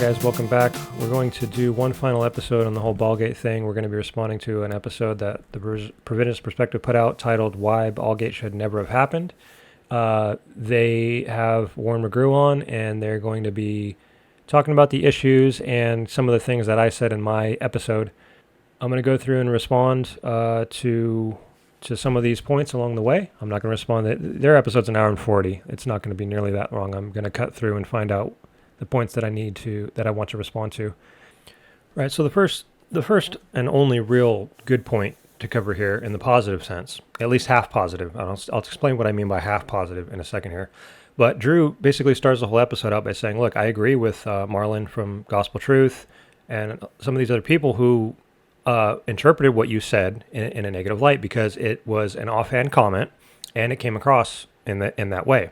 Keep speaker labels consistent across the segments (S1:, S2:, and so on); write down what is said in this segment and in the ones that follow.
S1: Guys, welcome back. We're going to do one final episode on the whole Ballgate thing. We're going to be responding to an episode that the Providence Perspective put out titled Why Ballgate Should Never Have Happened. They have Warren McGrew on, and they're going to be talking about the issues and some of the things that I said in my episode. I'm going to go through and respond to some of these points along the way. I'm not going to respond. Their episode's an hour and 40. It's not going to be nearly that long. I'm going to cut through and find out the points that I want to respond to. Right. So the first and only real good point to cover here in the positive sense, at least half positive. I'll explain what I mean by half positive in a second here. But Drew basically starts the whole episode out by saying, look, I agree with Marlon from Gospel Truth and some of these other people who interpreted what you said in a negative light because it was an offhand comment and it came across in that way.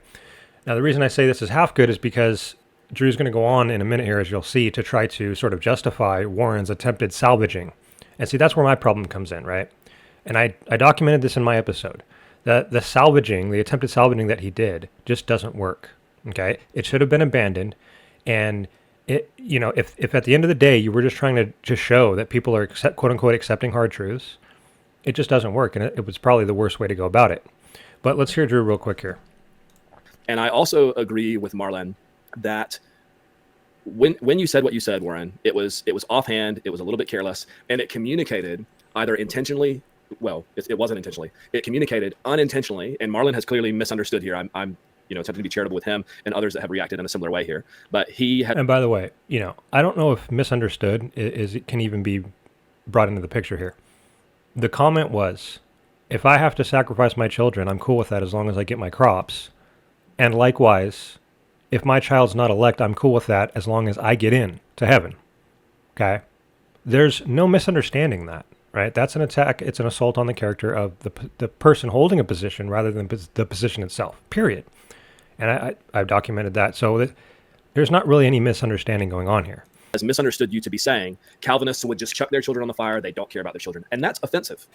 S1: Now, the reason I say this is half good is because Drew's going to go on in a minute here, as you'll see, to try to sort of justify Warren's attempted salvaging. And see, that's where my problem comes in, right? And I documented this in my episode. The attempted salvaging that he did just doesn't work, okay? It should have been abandoned. And, if at the end of the day you were just trying to just show that people are, quote-unquote, accepting hard truths, it just doesn't work. And it was probably the worst way to go about it. But let's hear Drew real quick here.
S2: And I also agree with Marlon that when you said what you said, Warren, it was offhand, it was a little bit careless, and it communicated either intentionally, well, it wasn't intentionally, it communicated unintentionally, and Marlon has clearly misunderstood here. I'm attempting to be charitable with him and others that have reacted in a similar way here, but he had.
S1: And by the way, I don't know if misunderstood can even be brought into the picture here. The comment was, if I have to sacrifice my children, I'm cool with that as long as I get my crops, and likewise, if my child's not elect, I'm cool with that as long as I get in to heaven. Okay? There's no misunderstanding that, right? That's an attack. It's an assault on the character of the person holding a position rather than the position itself, period. And I've documented that. So there's not really any misunderstanding going on here.
S2: Has misunderstood you to be saying Calvinists would just chuck their children on the fire. They don't care about their children. And that's offensive.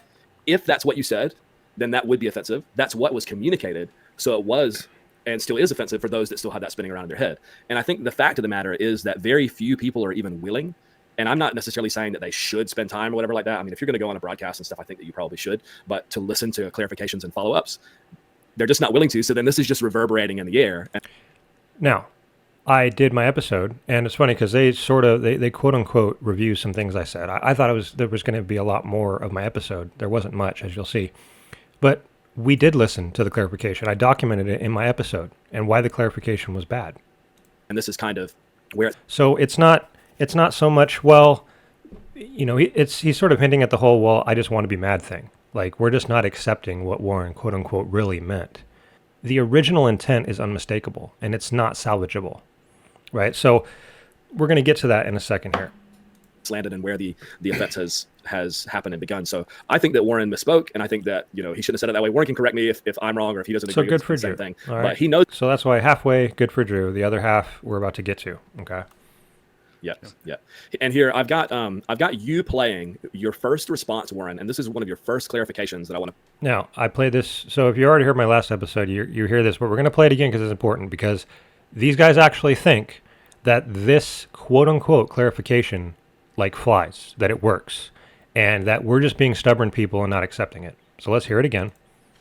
S2: If that's what you said, then that would be offensive. That's what was communicated. So it was and still is offensive for those that still have that spinning around in their head. And I think the fact of the matter is that very few people are even willing, and I'm not necessarily saying that they should spend time or whatever like that. I mean, if you're going to go on a broadcast and stuff, I think that you probably should, but to listen to clarifications and follow-ups, they're just not willing to. So then this is just reverberating in the air.
S1: Now, I did my episode, and it's funny because they quote-unquote review some things I said. I thought there was going to be a lot more of my episode. There wasn't much, as you'll see. But we did listen to the clarification. I documented it in my episode and why the clarification was bad.
S2: And this is kind of where.
S1: So it's not so much, well, he's sort of hinting at the whole, well, I just want to be mad thing. Like, we're just not accepting what Warren, quote unquote, really meant. The original intent is unmistakable and it's not salvageable, right? So we're going to get to that in a second here.
S2: Landed and where the offense has happened and begun. So I think that Warren misspoke, and I think that he shouldn't have said it that way. Warren can correct me if I'm wrong or if he doesn't agree.
S1: So good
S2: with
S1: for
S2: the same
S1: Drew.
S2: Thing.
S1: All right.
S2: But he knows.
S1: So that's why halfway good for Drew. The other half we're about to get to. Okay.
S2: Yeah. And here I've got you playing your first response, Warren, and this is one of your first clarifications that I want to.
S1: Now I play this. So if you already heard my last episode, you hear this, but we're going to play it again because it's important because these guys actually think that this quote unquote clarification flies, that it works, and that we're just being stubborn people and not accepting it. So let's hear it again.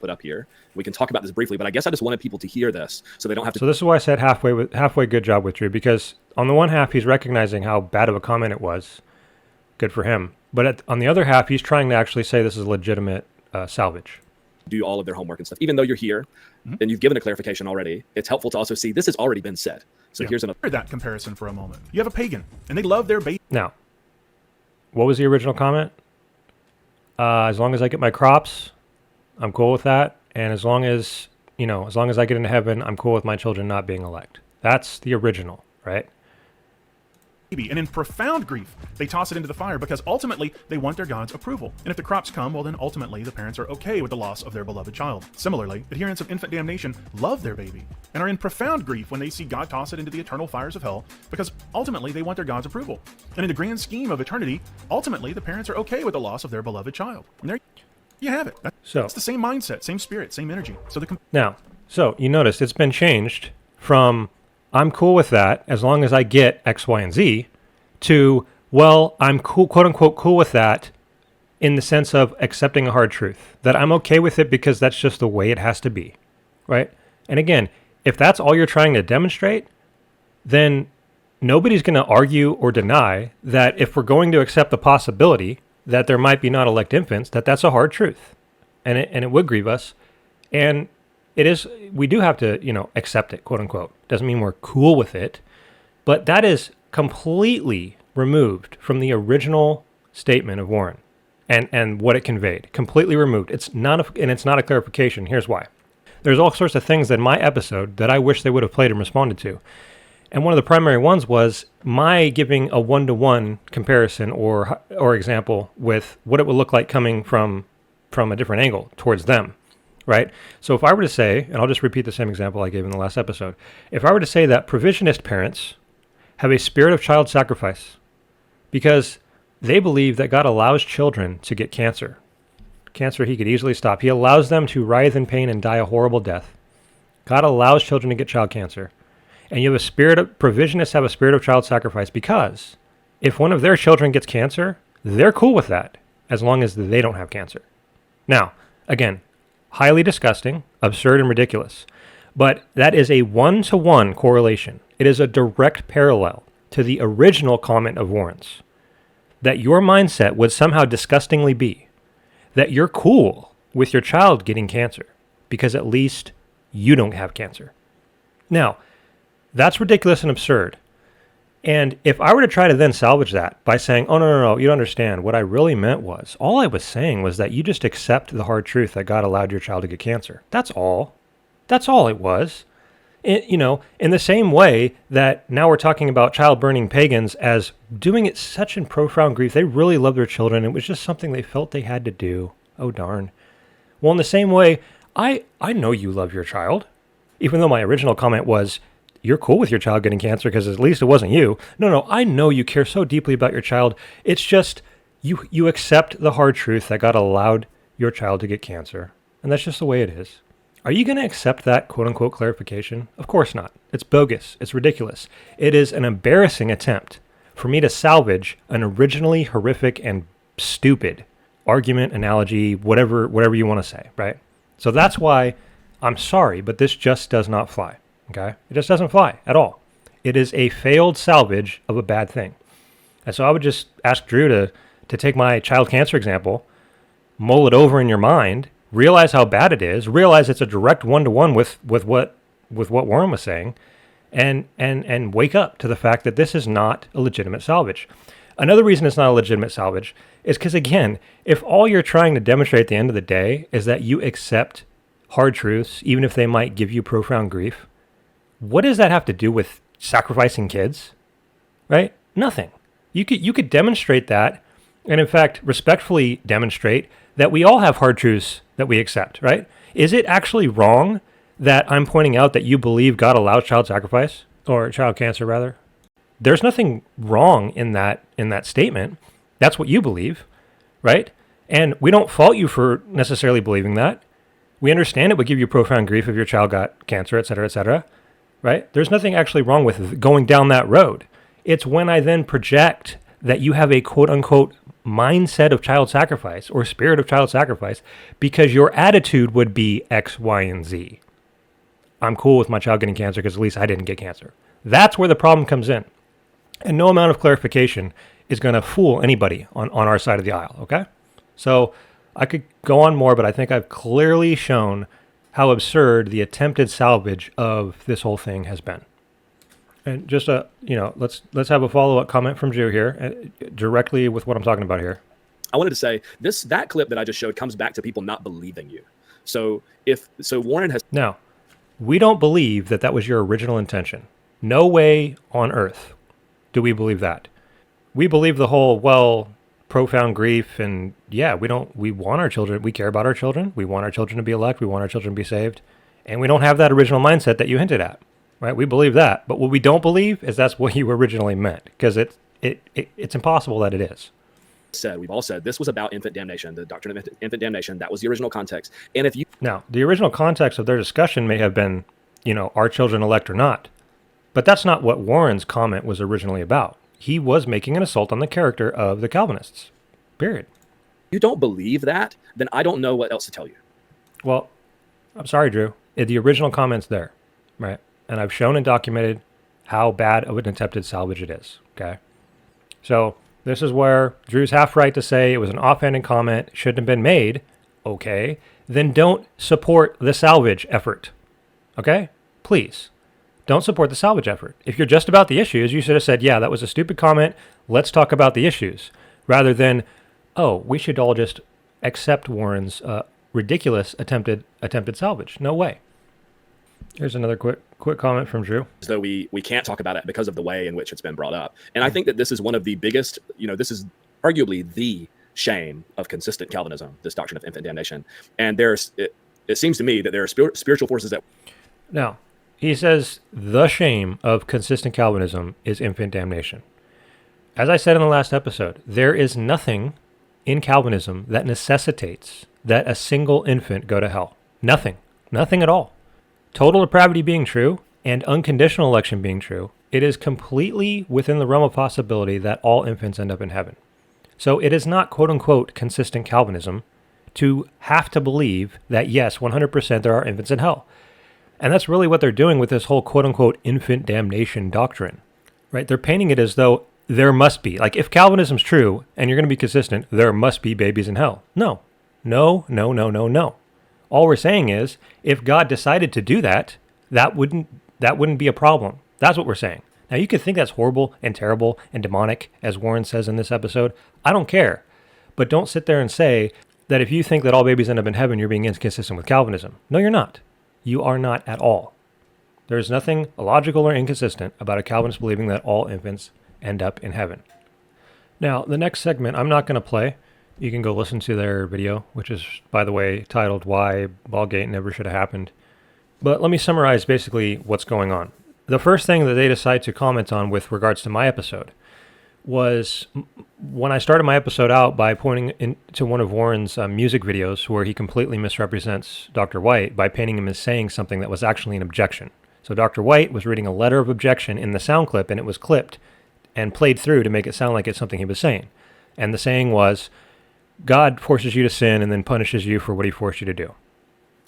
S2: Put up here. We can talk about this briefly, but I guess I just wanted people to hear this so they don't have to.
S1: So this is why I said halfway good job with Drew, because on the one half, he's recognizing how bad of a comment it was. Good for him. But on the other half, he's trying to actually say this is legitimate salvage.
S2: Do all of their homework and stuff. Even though you're here and you've given a clarification already, it's helpful to also see this has already been said. So here's another.
S3: That comparison for a moment. You have a pagan, and they love their baby.
S1: Now, what was the original comment? As long as I get my crops, I'm cool with that. And as long as I get into heaven, I'm cool with my children not being elect. That's the original, right?
S3: And in profound grief, they toss it into the fire because ultimately they want their God's approval. And if the crops come, well, then ultimately the parents are okay with the loss of their beloved child. Similarly, adherents of infant damnation love their baby and are in profound grief when they see God toss it into the eternal fires of hell because ultimately they want their God's approval. And in the grand scheme of eternity, ultimately the parents are okay with the loss of their beloved child. And there you have it. It's the same mindset, same spirit, same energy. So you noticed it's been changed from
S1: I'm cool with that as long as I get X, Y, and Z, to, well, I'm cool, quote unquote, cool with that in the sense of accepting a hard truth, that I'm okay with it because that's just the way it has to be, right? And again, if that's all you're trying to demonstrate, then nobody's going to argue or deny that if we're going to accept the possibility that there might be not elect infants, that that's a hard truth, and it would grieve us, and it is. We do have to, accept it, quote unquote. Doesn't mean we're cool with it, but that is completely removed from the original statement of Warren, and what it conveyed. Completely removed. It's not a clarification. Here's why. There's all sorts of things in my episode that I wish they would have played and responded to. And one of the primary ones was my giving a one-to-one comparison or example with what it would look like coming from a different angle towards them, right? So if I were to say, and I'll just repeat the same example I gave in the last episode, if I were to say that provisionist parents have a spirit of child sacrifice because they believe that God allows children to get cancer he could easily stop. He allows them to writhe in pain and die a horrible death. God allows children to get child cancer. And you have provisionists have a spirit of child sacrifice because if one of their children gets cancer, they're cool with that as long as they don't have cancer. Now, again, highly disgusting, absurd, and ridiculous. But that is a one-to-one correlation. It is a direct parallel to the original comment of Warren's. That your mindset would somehow disgustingly be that you're cool with your child getting cancer because at least you don't have cancer. Now, that's ridiculous and absurd. And if I were to try to then salvage that by saying, oh, no, you don't understand. What I really meant was, all I was saying was that you just accept the hard truth that God allowed your child to get cancer. That's all. That's all it was. In the same way that now we're talking about child-burning pagans as doing it such in profound grief. They really love their children. It was just something they felt they had to do. Oh, darn. Well, in the same way, I know you love your child, even though my original comment was, you're cool with your child getting cancer because at least it wasn't you. No, I know you care so deeply about your child. It's just you accept the hard truth that God allowed your child to get cancer. And that's just the way it is. Are you going to accept that quote-unquote clarification? Of course not. It's bogus. It's ridiculous. It is an embarrassing attempt for me to salvage an originally horrific and stupid argument, analogy, whatever you want to say, right? So that's why I'm sorry, but this just does not fly, okay? It just doesn't fly at all. It is a failed salvage of a bad thing. And so I would just ask Drew to take my child cancer example, mull it over in your mind, realize how bad it is, realize it's a direct one-to-one with what Warren was saying, and wake up to the fact that this is not a legitimate salvage. Another reason it's not a legitimate salvage is because, again, if all you're trying to demonstrate at the end of the day is that you accept hard truths, even if they might give you profound grief, what does that have to do with sacrificing kids? Right? Nothing. You could demonstrate that, and in fact, respectfully demonstrate that we all have hard truths that we accept, right? Is it actually wrong that I'm pointing out that you believe God allows child sacrifice, or child cancer rather? There's nothing wrong in that statement. That's what you believe, right? And we don't fault you for necessarily believing that. We understand it would give you profound grief if your child got cancer, et cetera, right? There's nothing actually wrong with going down that road. It's when I then project that you have a quote-unquote mindset of child sacrifice or spirit of child sacrifice because your attitude would be X, Y, and Z. I'm cool with my child getting cancer because at least I didn't get cancer. That's where the problem comes in. And no amount of clarification is going to fool anybody on our side of the aisle, okay? So I could go on more, but I think I've clearly shown how absurd the attempted salvage of this whole thing has been. And just let's have a follow-up comment from Drew here, directly with what I'm talking about here.
S2: I wanted to say that clip that I just showed comes back to people not believing you. So Warren has
S1: now, we don't believe that was your original intention. No way on earth do we believe that. We believe the whole profound grief, and yeah, we want our children. We care about our children. We want our children to be elect. We want our children to be saved, and we don't have that original mindset that you hinted at. Right, we believe that, but what we don't believe is that's what you originally meant, because it's impossible that it is.
S2: We've all said this was about infant damnation, the doctrine of infant damnation. That was the original context. And if you
S1: now the original context of their discussion may have been, are children elect or not? But that's not what Warren's comment was originally about. He was making an assault on the character of the Calvinists. Period.
S2: You don't believe that, then I don't know what else to tell you.
S1: Well, I'm sorry, Drew. The original comment's there, right? And I've shown and documented how bad of an attempted salvage it is, okay? So this is where Drew's half right to say it was an offhanded comment, shouldn't have been made. Okay, then don't support the salvage effort, okay? Please, don't support the salvage effort. If you're just about the issues, you should have said, yeah, that was a stupid comment. Let's talk about the issues, rather than, oh, we should all just accept Warren's ridiculous attempted salvage. No way. Here's another quick comment from Drew.
S2: As though we can't talk about it because of the way in which it's been brought up. And I think that this is one of the biggest, this is arguably the shame of consistent Calvinism, this doctrine of infant damnation. And it seems to me that there are spiritual forces that...
S1: Now, he says the shame of consistent Calvinism is infant damnation. As I said in the last episode, there is nothing in Calvinism that necessitates that a single infant go to hell. Nothing. Nothing at all. Total depravity being true and unconditional election being true, it is completely within the realm of possibility that all infants end up in heaven. So it is not quote-unquote consistent Calvinism to have to believe that, yes, 100% there are infants in hell. And that's really what they're doing with this whole quote-unquote infant damnation doctrine, right? They're painting it as though there must be, like if Calvinism's true and you're going to be consistent, there must be babies in hell. No. No, no, no, no, no. All we're saying is, if God decided to do that, that wouldn't be a problem. That's what we're saying. Now, you could think that's horrible and terrible and demonic, as Warren says in this episode. I don't care. But don't sit there and say that if you think that all babies end up in heaven, you're being inconsistent with Calvinism. No, you're not. You are not at all. There's nothing illogical or inconsistent about a Calvinist believing that all infants end up in heaven. Now, the next segment I'm not going to play. You can go listen to their video, which is, by the way, titled Why Ballgate Never Should Have Happened. But let me summarize basically what's going on. The first thing that they decide to comment on with regards to my episode was when I started my episode out by pointing to one of Warren's music videos where he completely misrepresents Dr. White by painting him as saying something that was actually an objection. So Dr. White was reading a letter of objection in the sound clip, and it was clipped and played through to make it sound like it's something he was saying. And the saying was, God forces you to sin and then punishes you for what he forced you to do,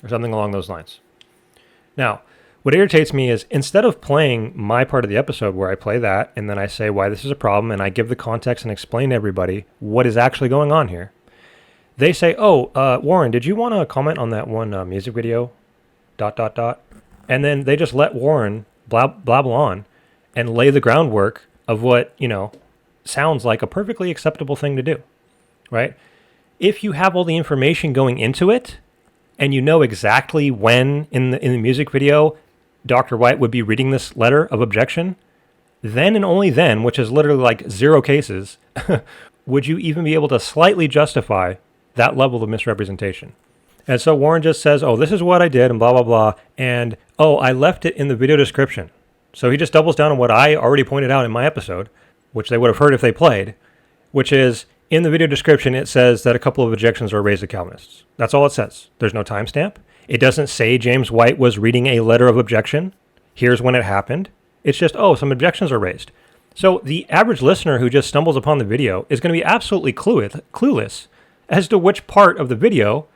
S1: or something along those lines. Now, what irritates me is instead of playing my part of the episode where I play that and then I say why this is a problem and I give the context and explain to everybody what is actually going on here, they say, Warren, did you want to comment on that one music video, ... And then they just let Warren blabble on and lay the groundwork of what, sounds like a perfectly acceptable thing to do, right? If you have all the information going into it, and you know exactly when in the music video Dr. White would be reading this letter of objection, then and only then, which is literally like 0 cases, would you even be able to slightly justify that level of misrepresentation. And so Warren just says, this is what I did, and blah, blah, blah, and, I left it in the video description. So he just doubles down on what I already pointed out in my episode, which they would have heard if they played, which is, in the video description, it says that a couple of objections were raised to Calvinists. That's all it says. There's no timestamp. It doesn't say James White was reading a letter of objection. Here's when it happened. It's just, some objections are raised. So the average listener who just stumbles upon the video is going to be absolutely clueless as to which part of the video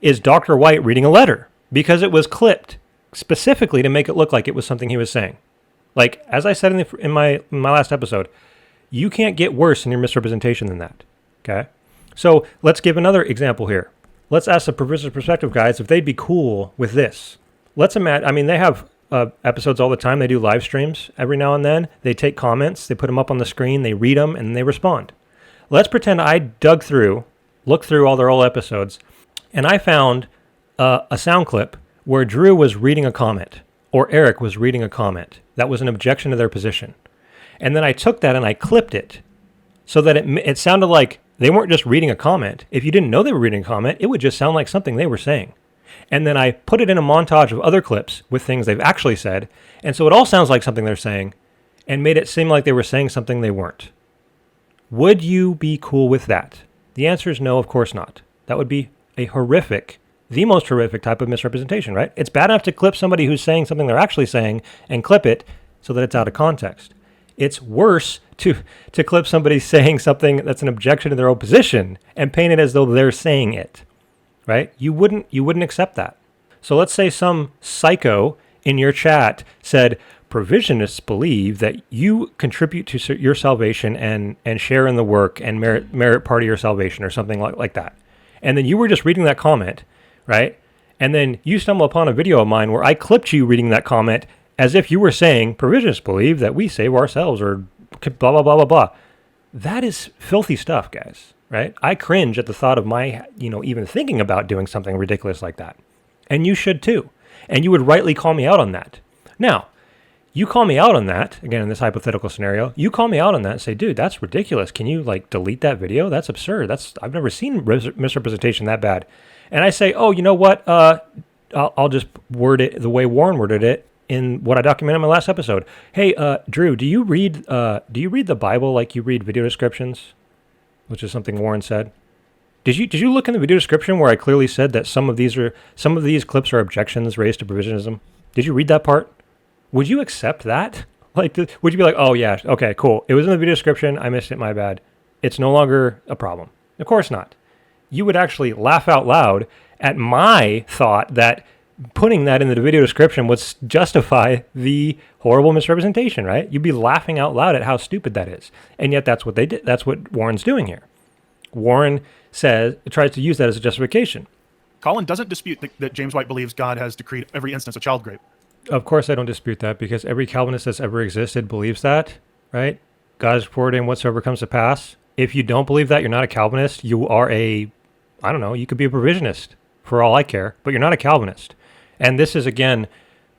S1: is Dr. White reading a letter, because it was clipped specifically to make it look like it was something he was saying. Like, as I said in my last episode, you can't get worse in your misrepresentation than that, okay? So let's give another example here. Let's ask the Provisional Perspective guys if they'd be cool with this. Let's imagine, they have episodes all the time. They do live streams every now and then. They take comments, they put them up on the screen, they read them, and they respond. Let's pretend I looked through all their old episodes, and I found a sound clip where Drew was reading a comment, or Eric was reading a comment that was an objection to their position. And then I took that and I clipped it so that it sounded like they weren't just reading a comment. If you didn't know they were reading a comment, it would just sound like something they were saying. And then I put it in a montage of other clips with things they've actually said. And so it all sounds like something they're saying and made it seem like they were saying something they weren't. Would you be cool with that? The answer is no, of course not. That would be a horrific the most horrific type of misrepresentation, right? It's bad enough to clip somebody who's saying something they're actually saying and clip it so that it's out of context. It's worse to clip somebody saying something that's an objection to their own position and paint it as though they're saying it, right? You wouldn't accept that. So let's say some psycho in your chat said, provisionists believe that you contribute to your salvation and share in the work and merit part of your salvation or something like that. And then you were just reading that comment, right? And then you stumble upon a video of mine where I clipped you reading that comment as if you were saying, provisionists believe that we save ourselves or blah, blah, blah, blah, blah. That is filthy stuff, guys, right? I cringe at the thought of my, even thinking about doing something ridiculous like that. And you should too. And you would rightly call me out on that. Now, you call me out on that, again, in this hypothetical scenario, you call me out on that and say, dude, that's ridiculous. Can you delete that video? That's absurd. I've never seen misrepresentation that bad. And I say, oh, you know what? I'll just word it the way Warren worded it in what I documented in my last episode. Hey, Drew, do you read the Bible like you read video descriptions? Which is something Warren said. Did you look in the video description where I clearly said that some of these clips are objections raised to provisionism? Did you read that part? Would you accept that? Would you be like, oh yeah, okay, cool. It was in the video description. I missed it. My bad. It's no longer a problem. Of course not. You would actually laugh out loud at my thought that putting that in the video description would justify the horrible misrepresentation, right? You'd be laughing out loud at how stupid that is. And yet that's what they did. That's what Warren's doing here. Warren tries to use that as a justification.
S3: Colin doesn't dispute that James White believes God has decreed every instance of child rape.
S1: Of course I don't dispute that, because every Calvinist that's ever existed believes that, right? God is forwarding whatsoever comes to pass. If you don't believe that, you're not a Calvinist. You are you could be a provisionist for all I care, but you're not a Calvinist. And this is, again,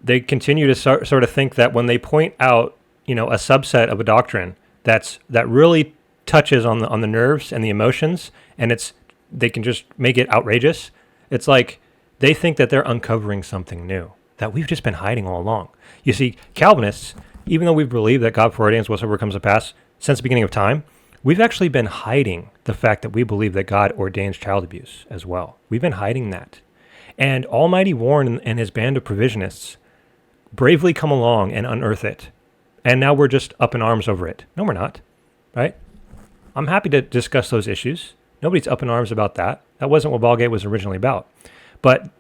S1: they continue to sort of think that when they point out, a subset of a doctrine that really touches on the nerves and the emotions, and they can just make it outrageous. It's like they think that they're uncovering something new that we've just been hiding all along. You see, Calvinists, even though we've believed that God foreordains whatsoever comes to pass since the beginning of time, we've actually been hiding the fact that we believe that God ordains child abuse as well. We've been hiding that. And Almighty Warren and his band of provisionists bravely come along and unearth it. And now we're just up in arms over it. No, we're not, right? I'm happy to discuss those issues. Nobody's up in arms about that. That wasn't what Ballgate was originally about. But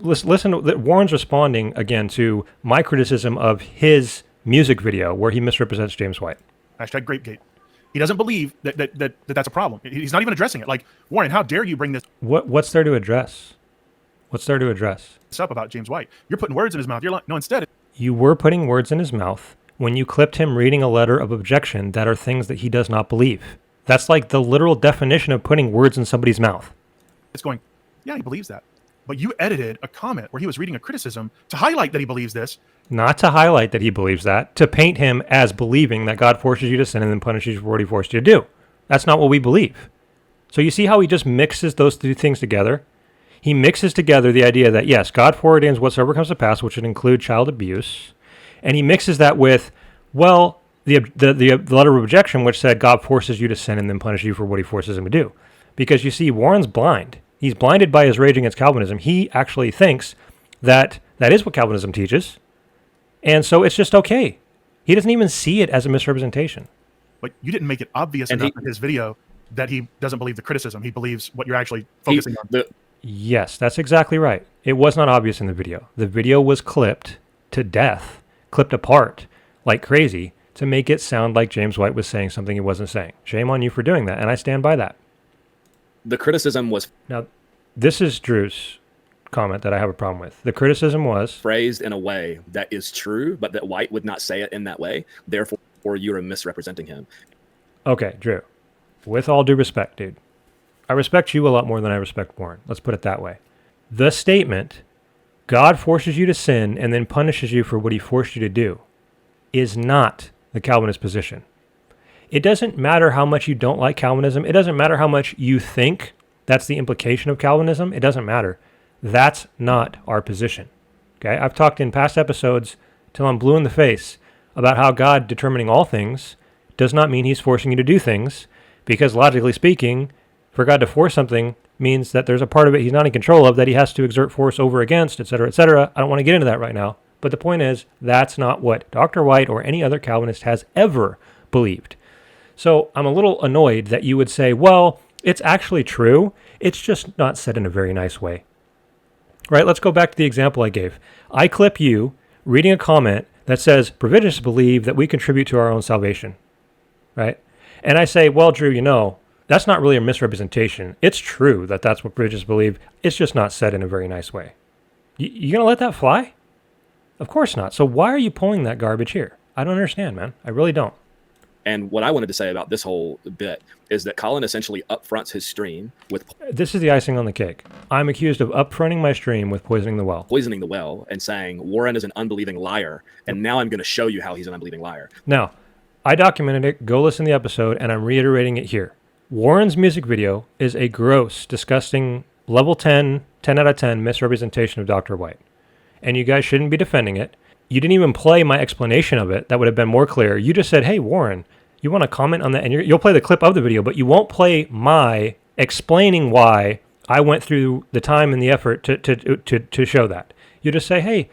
S1: listen to Warren's responding again to my criticism of his music video where he misrepresents James White.
S3: Hashtag Grapegate. He doesn't believe that's a problem. He's not even addressing it. Like, Warren, how dare you bring this
S1: What's there to address? What's there to address?
S3: up about James White? You're putting words in his mouth. You're like, no, instead.
S1: You were putting words in his mouth when you clipped him reading a letter of objection that are things that he does not believe. That's like the literal definition of putting words in somebody's mouth.
S3: It's going, yeah, he believes that. But you edited a comment where he was reading a criticism to highlight that he believes this.
S1: Not to highlight that he believes that, to paint him as believing that God forces you to sin and then punishes you for what he forced you to do. That's not what we believe. So you see how he just mixes those two things together? He mixes together the idea that, yes, God foreordains whatsoever comes to pass, which would include child abuse, and he mixes that with, well, the letter of objection, which said God forces you to sin and then punishes you for what he forces him to do. Because you see, Warren's blind. He's blinded by his rage against Calvinism. He actually thinks that is what Calvinism teaches, and so it's just okay. He doesn't even see it as a misrepresentation.
S3: But you didn't make it obvious enough in his video that he doesn't believe the criticism. He believes what you're actually focusing on.
S1: Yes, that's exactly right. It was not obvious in the video. The video was clipped to death, clipped apart like crazy to make it sound like James White was saying something he wasn't saying. Shame on you for doing that, and I stand by that.
S2: The criticism was...
S1: Now, this is Drew's comment that I have a problem with. The criticism was...
S2: phrased in a way that is true, but that White would not say it in that way. Therefore, you're misrepresenting him.
S1: Okay, Drew. With all due respect, dude. I respect you a lot more than I respect Warren. Let's put it that way. The statement, God forces you to sin and then punishes you for what he forced you to do, is not the Calvinist position. It doesn't matter how much you don't like Calvinism. It doesn't matter how much you think that's the implication of Calvinism. It doesn't matter. That's not our position. Okay? I've talked in past episodes till I'm blue in the face about how God determining all things does not mean he's forcing you to do things, because logically speaking, for God to force something means that there's a part of it he's not in control of that he has to exert force over against, et cetera, et cetera. I don't want to get into that right now. But the point is, that's not what Dr. White or any other Calvinist has ever believed. So I'm a little annoyed that you would say, well, it's actually true. It's just not said in a very nice way. Right? Let's go back to the example I gave. I clip you reading a comment that says, Provisionists believe that we contribute to our own salvation. Right? And I say, well, Drew, that's not really a misrepresentation. It's true that that's what Provisionists believe. It's just not said in a very nice way. You going to let that fly? Of course not. So why are you pulling that garbage here? I don't understand, man. I really don't.
S2: And what I wanted to say about this whole bit is that Colin essentially upfronts his stream with
S1: This is the icing on the cake. I'm accused of upfronting my stream with poisoning the well.
S2: And saying Warren is an unbelieving liar. And now I'm going to show you how he's an unbelieving liar.
S1: Now, I documented it. Go listen to the episode, and I'm reiterating it here. Warren's music video is a gross, disgusting, level 10 out of 10 misrepresentation of Dr. White. And you guys shouldn't be defending it. You didn't even play my explanation of it. That would have been more clear. You just said, hey, Warren, you want to comment on that? And you'll play the clip of the video, but you won't play my explaining why I went through the time and the effort to show that. You just say, hey,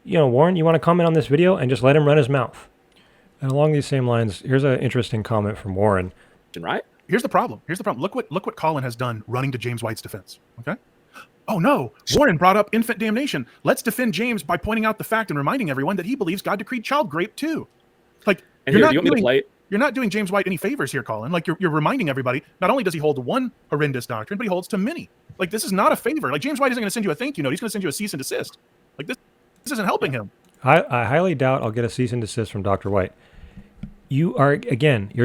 S1: Warren, you want to comment on this video? And just let him run his mouth. And along these same lines, here's an interesting comment from Warren.
S2: Right?
S3: Here's the problem. Look what Colin has done running to James White's defense. Okay? Oh no, Warren brought up infant damnation. Let's defend James by pointing out the fact and reminding everyone that he believes God decreed child rape too. Like,
S2: and
S3: you're not doing James White any favors here, Colin. Like, you're reminding everybody, not only does he hold to one horrendous doctrine, but he holds to many. Like, this is not a favor. Like, James White isn't going to send you a thank you note. He's going to send you a cease and desist. Like, this isn't helping him.
S1: I highly doubt I'll get a cease and desist from Dr. White. You're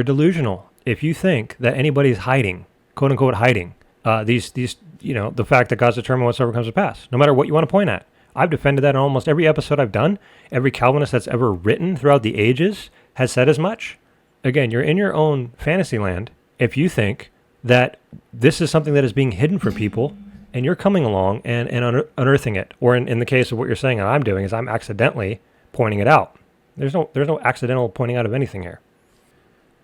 S1: delusional if you think that anybody's hiding, quote unquote hiding, the fact that God's determined whatsoever comes to pass, no matter what you want to point at. I've defended that in almost every episode I've done. Every Calvinist that's ever written throughout the ages has said as much. Again, you're in your own fantasy land if you think that this is something that is being hidden from people and you're coming along and unearthing it. Or in the case of what you're saying and I'm doing is I'm accidentally pointing it out. There's no accidental pointing out of anything here.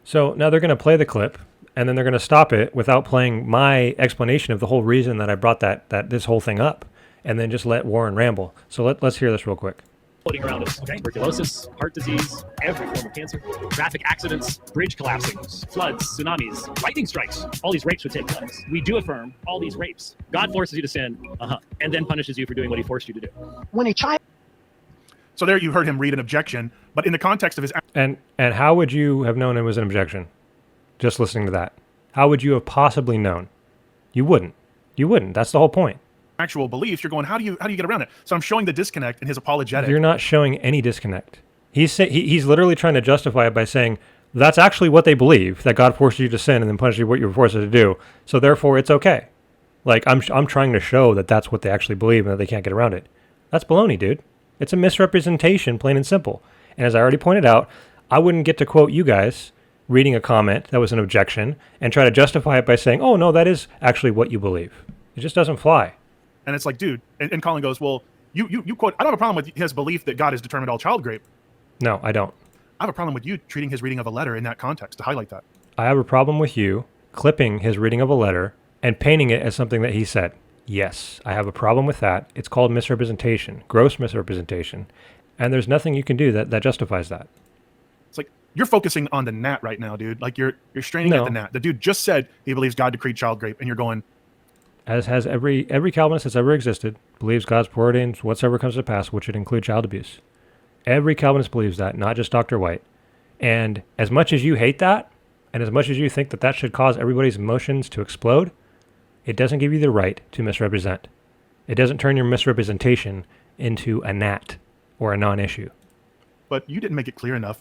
S1: So now they're going to play the clip, and then they're going to stop it without playing my explanation of the whole reason that I brought this whole thing up, and then just let Warren ramble. So let's hear this real quick.
S4: Floating around us, okay? Tuberculosis, heart disease, every form of cancer, traffic accidents, bridge collapsing, floods, tsunamis, lightning strikes. All these rapes would take place. We do affirm all these rapes. God forces you to sin, and then punishes you for doing what he forced you to do.
S5: When a child.
S3: So there you heard him read an objection, but in the context of his...
S1: And how would you have known it was an objection? Just listening to that. How would you have possibly known? You wouldn't. That's the whole point.
S3: Actual beliefs, you're going, how do you get around it? So I'm showing the disconnect in his apologetic.
S1: You're not showing any disconnect. He's literally trying to justify it by saying, that's actually what they believe, that God forced you to sin and then punished you what you were forced to do. So therefore it's okay. Like, I'm trying to show that that's what they actually believe and that they can't get around it. That's baloney, dude. It's a misrepresentation, plain and simple. And as I already pointed out, I wouldn't get to quote you guys reading a comment that was an objection and try to justify it by saying, oh, no, that is actually what you believe. It just doesn't fly.
S3: And it's like, dude, and Colin goes, well, you quote, I don't have a problem with his belief that God has determined all child rape.
S1: No, I don't.
S3: I have a problem with you treating his reading of a letter in that context to highlight that.
S1: I have a problem with you clipping his reading of a letter and painting it as something that he said. Yes, I have a problem with that. It's called misrepresentation, gross misrepresentation. And there's nothing you can do that justifies that.
S3: It's like, you're focusing on the gnat right now, dude. Like, you're straining at the gnat. The dude just said he believes God decreed child rape, and you're going...
S1: As has every Calvinist that's ever existed, believes God's preordains whatsoever comes to pass, which would include child abuse. Every Calvinist believes that, not just Dr. White. And as much as you hate that, and as much as you think that should cause everybody's emotions to explode, it doesn't give you the right to misrepresent. It doesn't turn your misrepresentation into a gnat or a non-issue.
S3: But you didn't make it clear enough,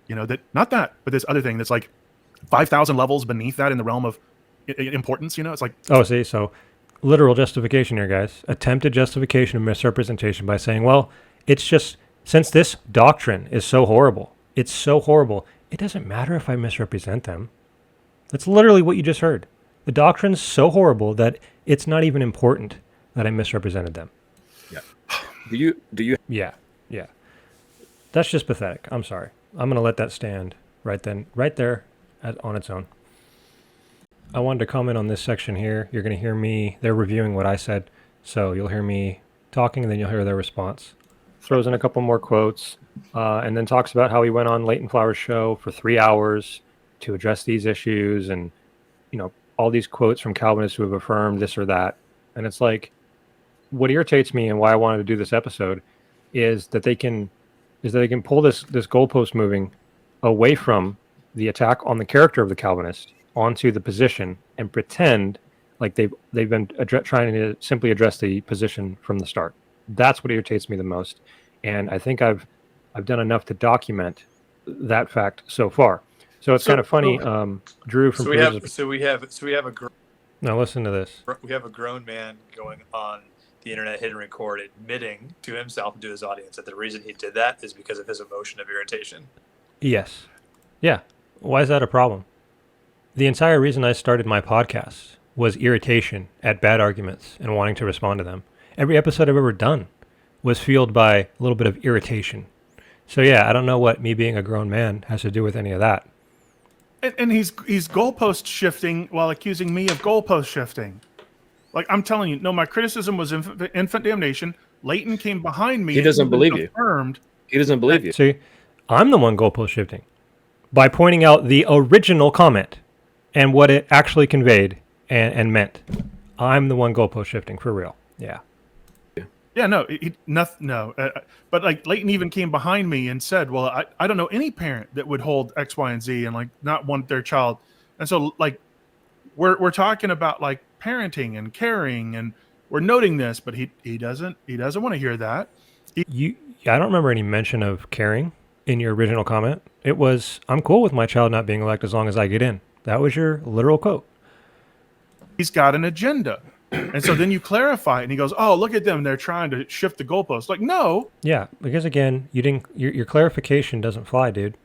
S3: that, not that, but this other thing that's like 5,000 levels beneath that in the realm of importance, it's like...
S1: Oh, see, so literal justification here, guys. Attempted justification of misrepresentation by saying, well, it's just, since this doctrine is so horrible, it doesn't matter if I misrepresent them. That's literally what you just heard. The doctrine's so horrible that it's not even important that I misrepresented them.
S2: Yeah. Do you?
S1: Yeah. That's just pathetic. I'm sorry. I'm going to let that stand right there on its own. I wanted to comment on this section here. You're going to hear me, they're reviewing what I said, so you'll hear me talking and then you'll hear their response. Throws in a couple more quotes, and then talks about how he went on Leighton Flower's show for 3 hours to address these issues and, all these quotes from Calvinists who have affirmed this or that. And it's like, what irritates me and why I wanted to do this episode is that they can pull this goalpost moving away from the attack on the character of the Calvinist onto the position and pretend like they've been trying to simply address the position from the start. That's what irritates me the most, and I think I've done enough to document that fact so far. So it's kind of funny. Drew from
S5: we have a
S1: now listen to this.
S5: We have a grown man going on the internet, hit and record, admitting to himself and to his audience that the reason he did that is because of his emotion of irritation.
S1: Yes. Yeah. Why is that a problem? The entire reason I started my podcast was irritation at bad arguments and wanting to respond to them. Every episode I've ever done was fueled by a little bit of irritation. So yeah, I don't know what me being a grown man has to do with any of that.
S3: And he's goalpost shifting while accusing me of goalpost shifting. Like, I'm telling you, no, my criticism was infant damnation. Leighton came behind me.
S2: He doesn't believe you. He doesn't believe you.
S1: See, I'm the one goalpost shifting by pointing out the original comment and what it actually conveyed and meant. I'm the one goalpost shifting for real. Yeah.
S3: Yeah, no, but like Leighton even came behind me and said, well, I don't know any parent that would hold X, Y, and Z and like not want their child. And so like we're talking about like parenting and caring, and we're noting this, but he doesn't want to hear that.
S1: I don't remember any mention of caring in your original comment. It was, I'm cool with my child not being elected as long as I get in. That was your literal quote.
S3: He's got an agenda. And so then you clarify it, and he goes, oh, look at them. They're trying to shift the goalpost. Like, no.
S1: Yeah, because again, your clarification doesn't fly, dude.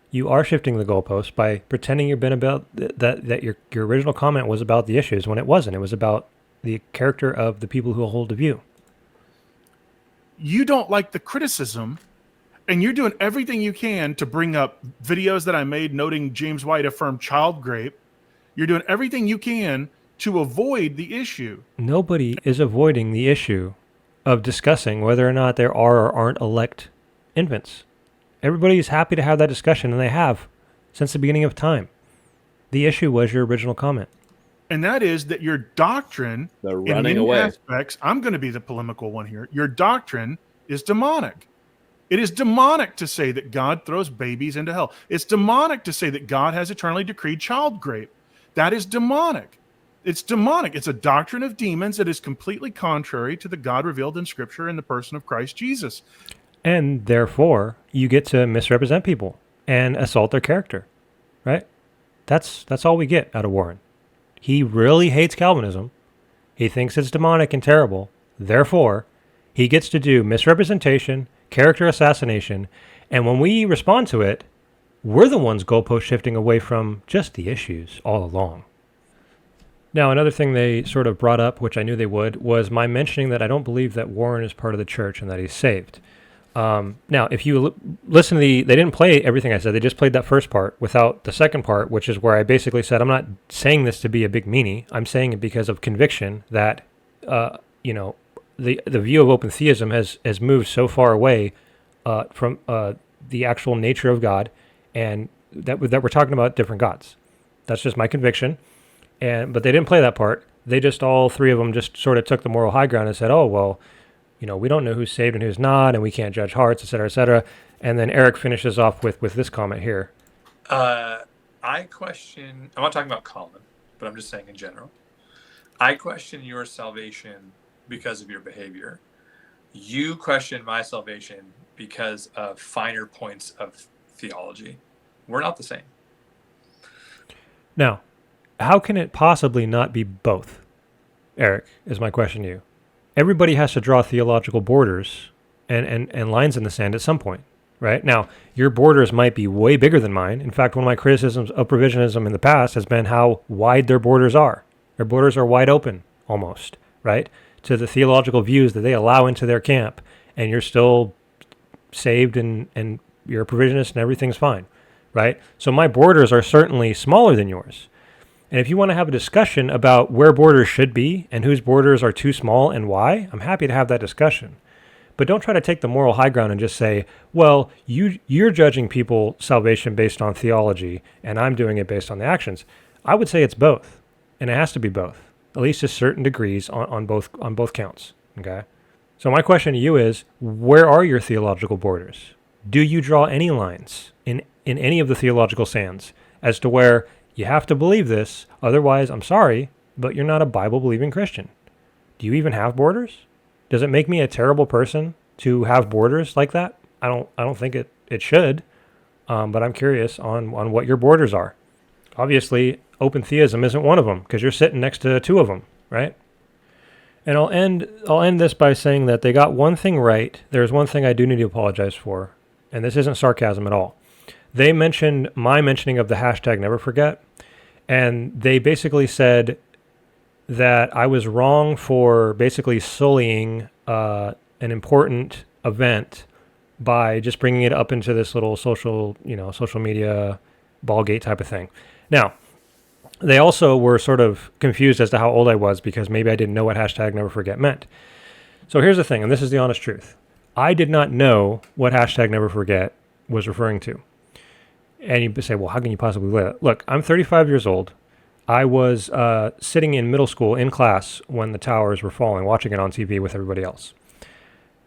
S1: You are shifting the goalpost by pretending you've been about that your original comment was about the issues when it wasn't. It was about the character of the people who hold the view.
S3: You don't like the criticism, and you're doing everything you can to bring up videos that I made noting James White affirmed child rape. You're doing everything you can to avoid the issue.
S1: Nobody is avoiding the issue of discussing whether or not there are or aren't elect infants. Everybody is happy to have that discussion, and they have since the beginning of time. The issue was your original comment.
S3: And that is that your doctrine,
S2: They're
S3: in
S2: running
S3: many
S2: away.
S3: aspects, I'm going to be the polemical one here. Your doctrine is demonic. It is demonic to say that God throws babies into hell. It's demonic to say that God has eternally decreed child rape. That is demonic. It's demonic. It's a doctrine of demons that is completely contrary to the God revealed in Scripture in the person of Christ Jesus.
S1: And therefore, you get to misrepresent people and assault their character, right? That's all we get out of Warren. He really hates Calvinism. He thinks it's demonic and terrible. Therefore, he gets to do misrepresentation, character assassination, and when we respond to it, we're the ones goalpost shifting away from just the issues all along. Now, another thing they sort of brought up, which I knew they would, was my mentioning that I don't believe that Warren is part of the church and that he's saved. Now, if you listen to they didn't play everything I said. They just played that first part without the second part, which is where I basically said, I'm not saying this to be a big meanie. I'm saying it because of conviction that, the view of open theism has moved so far away from the actual nature of God, and that we're talking about different gods. That's just my conviction. But they didn't play that part. They just, all three of them just sort of took the moral high ground and said, oh, well, we don't know who's saved and who's not, and we can't judge hearts, et cetera, et cetera. And then Eric finishes off with this comment here.
S5: I question, I'm not talking about Colin, but I'm just saying in general. I question your salvation because of your behavior. You question my salvation because of finer points of theology. We're not the same.
S1: Now, how can it possibly not be both, Eric, is my question to you. Everybody has to draw theological borders and lines in the sand at some point, right? Now, your borders might be way bigger than mine. In fact, one of my criticisms of provisionism in the past has been how wide their borders are. Their borders are wide open, almost, right, to the theological views that they allow into their camp, and you're still saved and you're a provisionist and everything's fine, right? So my borders are certainly smaller than yours. And if you want to have a discussion about where borders should be and whose borders are too small and why, I'm happy to have that discussion. But don't try to take the moral high ground and just say, well, you're judging people salvation based on theology, and I'm doing it based on the actions. I would say it's both, and it has to be both, at least to certain degrees on both counts. Okay. So my question to you is, where are your theological borders? Do you draw any lines in any of the theological sands as to where you have to believe this, otherwise, I'm sorry, but you're not a Bible-believing Christian? Do you even have borders? Does it make me a terrible person to have borders like that? I don't think it should, but I'm curious on what your borders are. Obviously, open theism isn't one of them because you're sitting next to two of them, right? And I'll end this by saying that they got one thing right. There's one thing I do need to apologize for, and this isn't sarcasm at all. They mentioned my mentioning of the hashtag never forget, and they basically said that I was wrong for basically sullying an important event by just bringing it up into this little social media ballgate type of thing. Now, they also were sort of confused as to how old I was because maybe I didn't know what hashtag never forget meant. So here's the thing, and this is the honest truth. I did not know what hashtag never forget was referring to. And you say, well, how can you possibly look? I'm 35 years old. I was sitting in middle school in class when the towers were falling, watching it on TV with everybody else.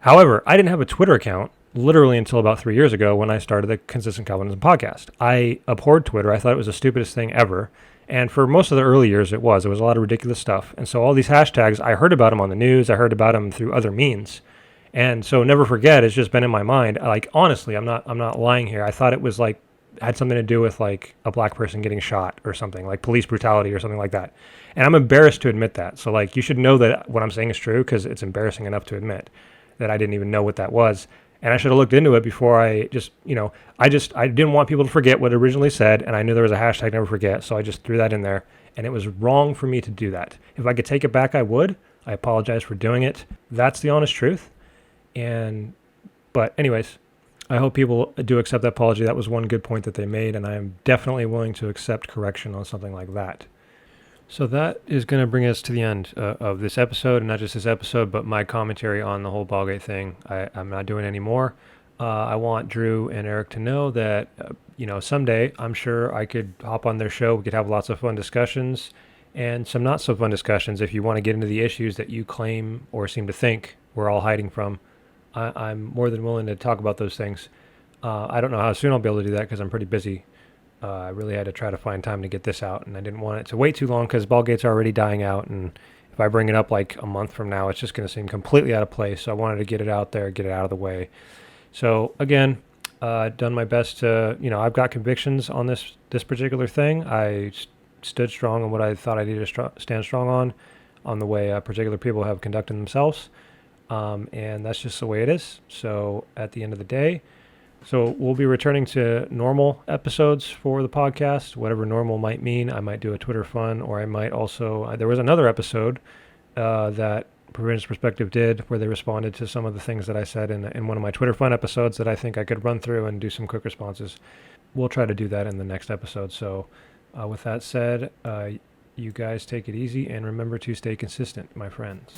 S1: However, I didn't have a Twitter account literally until about 3 years ago when I started the Consistent Calvinism podcast. I abhorred Twitter. I thought it was the stupidest thing ever. And for most of the early years, it was a lot of ridiculous stuff. And so all these hashtags, I heard about them on the news. I heard about them through other means. And so never forget has just been in my mind. Like, honestly, I'm not lying here. I thought it was like, had something to do with like a black person getting shot or something, like police brutality or something like that. And I'm embarrassed to admit that. So like, you should know that what I'm saying is true because it's embarrassing enough to admit that I didn't even know what that was. And I should have looked into it before I just, I didn't want people to forget what it originally said. And I knew there was a hashtag never forget. So I just threw that in there, and it was wrong for me to do that. If I could take it back, I would. I apologize for doing it. That's the honest truth. But anyways, I hope people do accept that apology. That was one good point that they made, and I am definitely willing to accept correction on something like that. So that is going to bring us to the end of this episode, and not just this episode, but my commentary on the whole Ballgate thing. I'm not doing any more. I want Drew and Eric to know that, someday I'm sure I could hop on their show. We could have lots of fun discussions and some not so fun discussions if you want to get into the issues that you claim or seem to think we're all hiding from. I'm more than willing to talk about those things. I don't know how soon I'll be able to do that because I'm pretty busy. I really had to try to find time to get this out, and I didn't want it to wait too long because Ballgate's already dying out, and if I bring it up like a month from now, it's just going to seem completely out of place. So I wanted to get it out there, get it out of the way. So again, done my best to, I've got convictions on this particular thing. I stood strong on what I thought I needed to stand strong on the way particular people have conducted themselves. And that's just the way it is. So at the end of the day, so we'll be returning to normal episodes for the podcast, whatever normal might mean. I might do a Twitter fun, or I might also, there was another episode that Provisionist Perspective did where they responded to some of the things that I said in one of my Twitter fun episodes that I think I could run through and do some quick responses. We'll try to do that in the next episode. So with that said, you guys take it easy and remember to stay consistent, my friends.